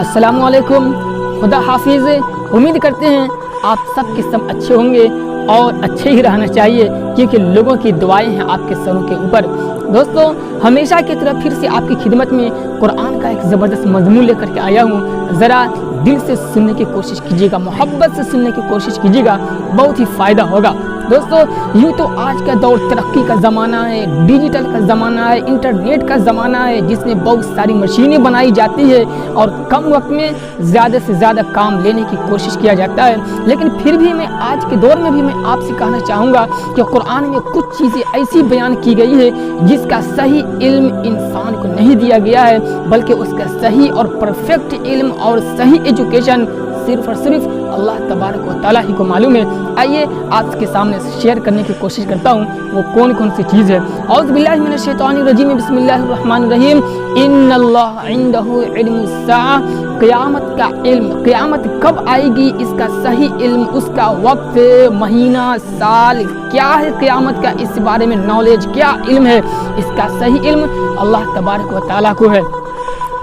अस्सलाम वालेकुम, खुदा हाफिज़। उम्मीद करते हैं आप सब के सब अच्छे होंगे और अच्छे ही रहना चाहिए, क्योंकि लोगों की दुआएं हैं आपके सरों के ऊपर। दोस्तों, हमेशा की तरह फिर से आपकी खिदमत में कुरान का एक ज़बरदस्त मजमून लेकर के आया हूँ। ज़रा दिल से सुनने की कोशिश कीजिएगा, मोहब्बत से सुनने की कोशिश कीजिएगा, बहुत ही फ़ायदा होगा। दोस्तों, यूँ तो आज का दौर तरक्की का ज़माना है, डिजिटल का ज़माना है, इंटरनेट का ज़माना है, जिसमें बहुत सारी मशीनें बनाई जाती है और कम वक्त में ज़्यादा से ज़्यादा काम लेने की कोशिश किया जाता है। लेकिन फिर भी मैं आज के दौर में भी मैं आपसे कहना चाहूँगा कि कुरान में कुछ चीज़ें ऐसी बयान की गई है जिसका सही इल्म इंसान को नहीं दिया गया है, बल्कि उसका सही और परफेक्ट इल्म और सही एजुकेशन सिर्फ और सिर्फ अल्लाह तबारक व तआला ही को मालूम है। आइए आपके सामने शेयर करने की कोशिश करता हूँ वो कौन कौन सी चीज़ है। औज़ु बिल्लाहि मिनश शैतानिर रजीम, बिस्मिल्लाहिर रहमानिर रहीम। इन्नल्लाह इंदहु इल्मुस्साअ, क़यामत का इल्म, क़यामत कब आएगी इसका सही इल्म, उसका वक्त, महीना, साल क्या है क़यामत का, इस बारे में नॉलेज क्या इल्म है, इसका सही इल्म अल्लाह तबारक व तआला को है।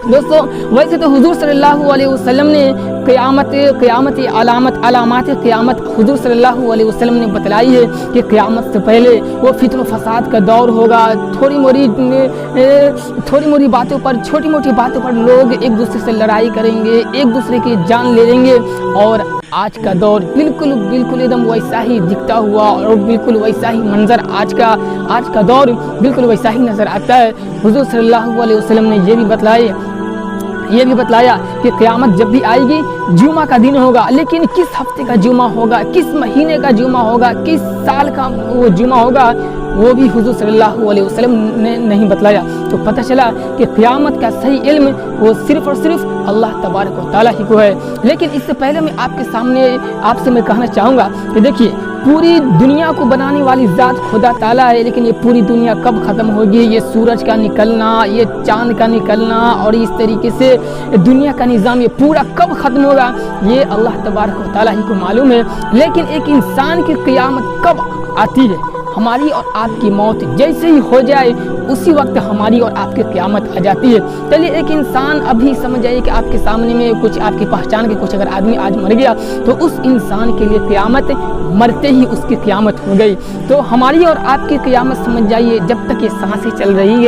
दोस्तों, वैसे तो हुजूर सल्लल्लाहु अलैहि वसल्लम ने अलामात क़यामत हुजूर सल्लल्लाहु अलैहि वसल्लम ने बतलाई है कि क़यामत से पहले वो फितन फसाद का दौर होगा। थोड़ी मोरी बातों पर, छोटी मोटी बातों पर लोग एक दूसरे से लड़ाई करेंगे, एक दूसरे की जान ले लेंगे। और आज का दौर बिल्कुल एकदम वैसा ही दिखता हुआ और बिल्कुल वैसा ही मंजर आज का दौर बिल्कुल वैसा ही नज़र आता है। हुजूर सल्लल्लाहु अलैहि वसल्लम ने ये भी बतलाया कि क़यामत जब भी आएगी जुमा का दिन होगा, लेकिन किस हफ्ते का जुमा होगा, किस महीने का जुमा होगा, किस साल का वो जुमा होगा, वो भी हुजूर सल्लल्लाहु अलैहि वसल्लम ने नहीं बतलाया। तो पता चला कि क़यामत का सही इल्म वो सिर्फ और सिर्फ अल्लाह तबारक व तआला ही को है। लेकिन इससे पहले मैं आपसे मैं कहना चाहूँगा कि देखिए, पूरी दुनिया को बनाने वाली ज़ात खुदा ताला है, लेकिन ये पूरी दुनिया कब ख़त्म होगी, ये सूरज का निकलना, ये चाँद का निकलना और इस तरीके से दुनिया का निज़ाम ये पूरा कब ख़त्म होगा, ये अल्लाह तबारक व तआला ही को मालूम है। लेकिन एक इंसान की क़यामत कब आती है, हमारी और आपकी मौत जैसे ही हो जाए उसी वक्त हमारी और आपकी क़यामत आ जाती है। चलिए, एक इंसान अभी समझ जाइए कि आपके सामने में कुछ आपकी पहचान के कुछ अगर आदमी आज मर गया तो उस इंसान के लिए क़यामत मरते ही उसकी क़यामत हो गई। तो हमारी और आपकी क़यामत समझ जाइए जब तक ये सांसें चल रही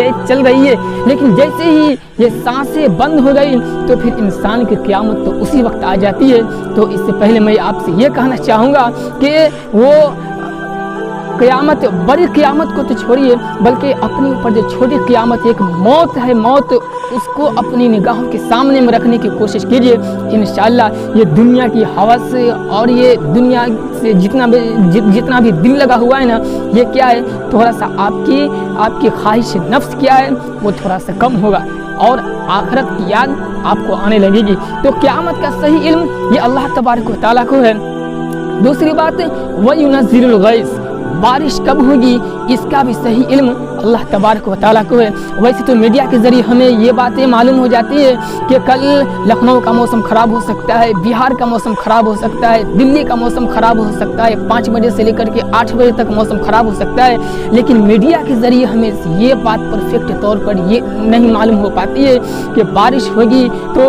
है, लेकिन जैसे ही ये सांसें बंद हो गई तो फिर इंसान की क़यामत तो उसी वक्त आ जाती है। तो इससे पहले मैं आपसे ये कहना चाहूँगा कि वो क़यामत, बड़ी क़यामत को तो छोड़िए, बल्कि अपने ऊपर जो छोटी क़यामत एक मौत है, मौत उसको अपनी निगाहों के सामने में रखने की कोशिश कीजिए। इंशाअल्लाह ये दुनिया की हवस और ये दुनिया से जितना भी दिल लगा हुआ है ना, ये क्या है, थोड़ा सा आपकी ख्वाहिश नफ्स क्या है वो थोड़ा सा कम होगा और आखिरत की याद आपको आने लगेगी। तो क़यामत का सही इल्म ये अल्लाह तबारक व तआला को है। दूसरी बात, वयुनज़्ज़िलुल गैस, बारिश कब होगी इसका भी सही इल्म अल्लाह तबारक व तआला को है। वैसे तो मीडिया के ज़रिए हमें ये बातें मालूम हो जाती है कि कल लखनऊ का मौसम ख़राब हो सकता है, बिहार का मौसम ख़राब हो सकता है, दिल्ली का मौसम ख़राब हो सकता है, 5 बजे से लेकर के 8 बजे तक मौसम ख़राब हो सकता है। लेकिन मीडिया के ज़रिए हमें ये बात परफेक्ट तौर पर ये नहीं मालूम हो पाती है कि बारिश होगी तो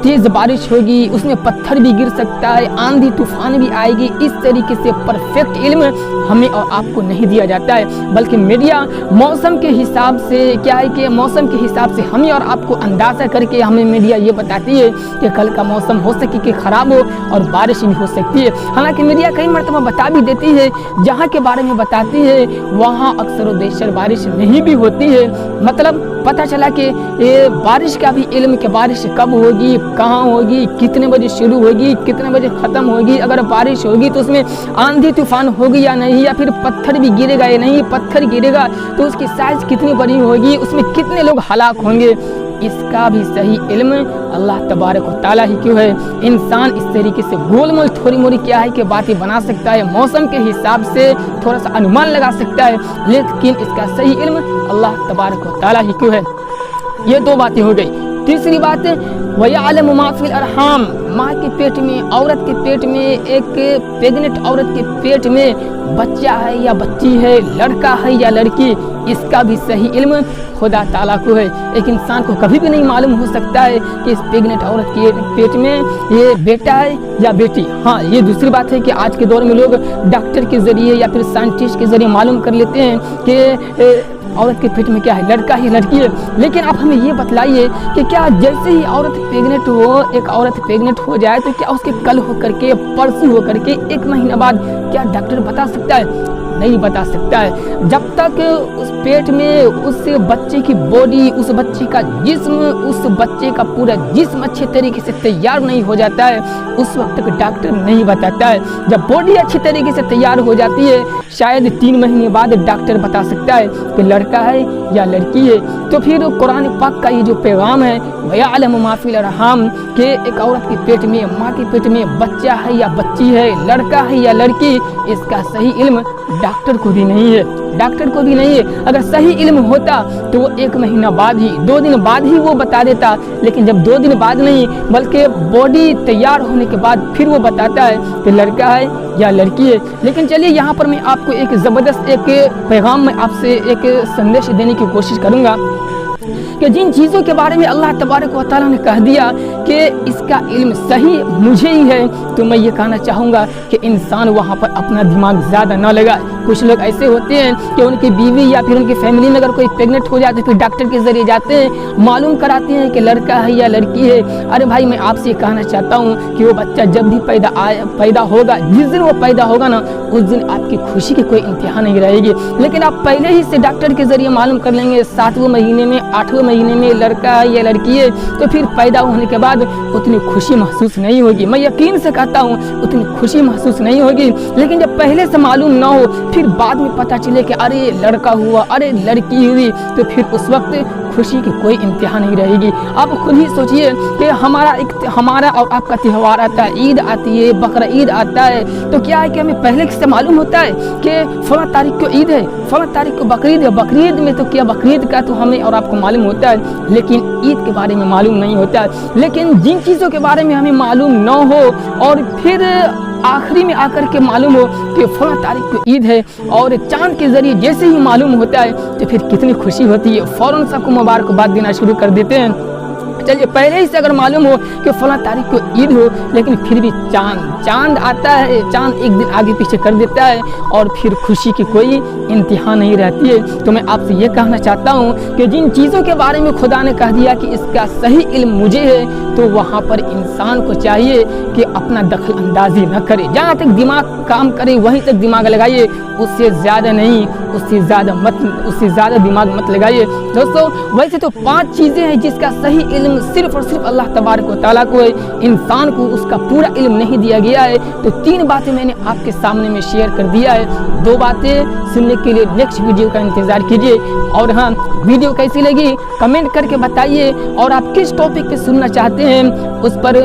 तेज़ बारिश होगी, उसमें पत्थर भी गिर सकता है, आंधी तूफान भी आएगी। इस तरीके से परफेक्ट इल्म हमें और आपको नहीं दिया जाता है, बल्कि मीडिया मौसम के हिसाब से क्या है कि मौसम के हिसाब से हमें और आपको अंदाज़ा करके हमें मीडिया ये बताती है कि कल का मौसम हो सके कि ख़राब हो और बारिश भी हो सकती है। हालांकि मीडिया कई मरतबा बता भी देती है, जहाँ के बारे में बताती है वहाँ अक्सर व बेशर बारिश नहीं भी होती है। मतलब पता चला कि ये बारिश का भी इल्म कि बारिश कब होगी, कहाँ होगी, कितने बजे शुरू होगी, कितने बजे ख़त्म होगी, अगर बारिश होगी तो उसमें आंधी तूफान होगी या नहीं, या फिर पत्थर भी गिरेगा या नहीं, पत्थर गिरेगा तो उसकी साइज़ कितनी बड़ी होगी, उसमें कितने लोग हलाक होंगे, इसका भी सही इल्म अल्लाह तबारक व तआला ही क्यों है। इंसान इस तरीके से गोल मोल थोड़ी मोड़ी क्या है कि बातें बना सकता है, मौसम के हिसाब से थोड़ा सा अनुमान लगा सकता है, लेकिन इसका सही इल्म अल्लाह तबारक व तआला ही क्यों है। ये 2 बातें हो गई। तीसरी बात, वयअलमु मा फिल अरहाम, माँ के पेट में, औरत के पेट में, एक प्रेग्नेंट औरत के पेट में बच्चा है या बच्ची है, लड़का है या लड़की, इसका भी सही इल्म खुदा ताला को है। एक इंसान को कभी भी नहीं मालूम हो सकता है कि इस प्रेग्नेंट औरत के पेट में ये बेटा है या बेटी। हाँ, ये दूसरी बात है कि आज के दौर में लोग डॉक्टर के ज़रिए या फिर साइंटिस्ट के ज़रिए मालूम कर लेते हैं कि औरत के पेट में क्या है, लड़का ही लड़की है। लेकिन आप हमें ये बतलाइए कि क्या जैसे ही औरत प्रेग्नेंट हो, एक औरत प्रेग्नेंट हो जाए तो क्या उसके कल हो करके, परसों हो करके, 1 महीना बाद क्या डॉक्टर बता सकता है? नहीं बता सकता है। जब तक उस पेट में उस बच्चे की बॉडी, उस बच्चे का जिस्म, उस बच्चे का पूरा जिस्म अच्छे तरीके से तैयार नहीं हो जाता है, उस वक्त तक डॉक्टर नहीं बताता है। जब बॉडी अच्छी तरीके से तैयार हो जाती है, शायद 3 महीने बाद डॉक्टर बता सकता है कि लड़का है या लड़की है। तो फिर कुरान पाक का ये जो पैगाम है, वयअलमु मा फिल अरहाम, कि एक औरत के पेट में, माँ के पेट में बच्चा है या बच्ची है, लड़का है या लड़की, इसका सही इल्म डॉक्टर को भी नहीं है, डॉक्टर को भी नहीं है। अगर सही इल्म होता तो वो 1 महीना बाद ही, 2 दिन बाद ही वो बता देता। लेकिन जब 2 दिन बाद नहीं, बल्कि बॉडी तैयार होने के बाद फिर वो बताता है कि लड़का है या लड़की है। लेकिन चलिए, यहाँ पर मैं आपको एक ज़बरदस्त एक पैगाम में आपसे एक संदेश देने की कोशिश करूँगा कि जिन चीज़ों के बारे में अल्लाह तबारक व तआला ने कह दिया कि इसका इल्म सही मुझे ही है, तो मैं ये कहना चाहूँगा कि इंसान वहाँ पर अपना दिमाग ज़्यादा ना लगाए। कुछ लोग ऐसे होते हैं कि उनकी बीवी या फिर उनकी फैमिली में अगर कोई प्रेग्नेंट हो जाते, फिर डॉक्टर के ज़रिए जाते हैं, मालूम कराते हैं कि लड़का है या लड़की है। अरे भाई, मैं आपसे कहना चाहता हूँ कि वो बच्चा जब भी पैदा होगा, जिस दिन वो पैदा होगा ना, उस दिन आपकी खुशी की कोई इंतहा नहीं रहेगी। लेकिन आप पहले ही से डॉक्टर के ज़रिए मालूम कर लेंगे 7वें महीने में, 8वें महीने में लड़का है या लड़की है, तो फिर पैदा होने के बाद उतनी खुशी महसूस नहीं होगी। मैं यकीन से कहता हूँ उतनी खुशी महसूस नहीं होगी। लेकिन जब पहले से मालूम ना हो, फिर बाद में पता चले कि अरे लड़का हुआ, अरे लड़की हुई, तो फिर उस वक्त खुशी की कोई इंतहा नहीं रहेगी। आप खुद ही सोचिए कि हमारा और आपका त्यौहार आता है, ईद आती है, बकरा ईद आता है, तो क्या है कि हमें पहले से मालूम होता है कि फला तारीख को ईद है, फला तारीख को बकरीद है। बकरीद में तो क्या, बकरीद का तो हमें और आपको मालूम होता है, लेकिन ईद के बारे में मालूम नहीं होता है। लेकिन जिन चीज़ों के बारे में हमें मालूम न हो और फिर आखिरी में आकर के मालूम हो कि फला तारीख को ईद है, और चांद के जरिए जैसे ही मालूम होता है, तो फिर कितनी खुशी होती है, फ़ौरन सबको मुबारकबाद देना शुरू कर देते हैं। चलिए, पहले ही से अगर मालूम हो कि फला तारीख को ईद हो, लेकिन फिर भी चांद आता है, चांद एक दिन आगे पीछे कर देता है, और फिर खुशी की कोई इंतहा नहीं रहती है। तो मैं आपसे ये कहना चाहता हूँ कि जिन चीज़ों के बारे में खुदा ने कह दिया कि इसका सही इल्म मुझे है, तो वहाँ पर इंसान को चाहिए कि अपना दखल अंदाजी न करे। जहाँ तक दिमाग काम करे वहीं तक दिमाग लगाइए, उससे ज़्यादा नहीं, उससे ज़्यादा दिमाग मत लगाइए। दोस्तों, वैसे तो 5 चीज़ें हैं जिसका सही इल्म सिर्फ और सिर्फ अल्लाह तबारक व तआला को है, इंसान को उसका पूरा इल्म नहीं दिया गया है। तो 3 बातें मैंने आपके सामने में शेयर कर दिया है। 2 बातें सुनने के लिए नेक्स्ट वीडियो का इंतज़ार कीजिए। और हाँ, वीडियो कैसी लगी कमेंट करके बताइए, और आप किस टॉपिक पे सुनना चाहते हैं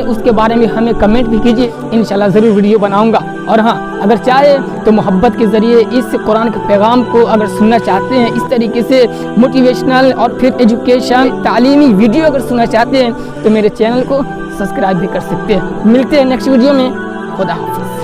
उसके बारे में हमें कमेंट भी कीजिए। इंशाल्लाह ज़रूर वीडियो बनाऊँगा। और हाँ, अगर चाहे तो मोहब्बत के ज़रिए इस कुरान के पैगाम को अगर सुनना चाहते हैं, इस तरीके से मोटिवेशनल और फिर एजुकेशन तालीमी वीडियो अगर सुनना चाहते हैं, तो मेरे चैनल को सब्सक्राइब भी कर सकते हैं। मिलते हैं नेक्स्ट वीडियो में। खुदा हाफिज़।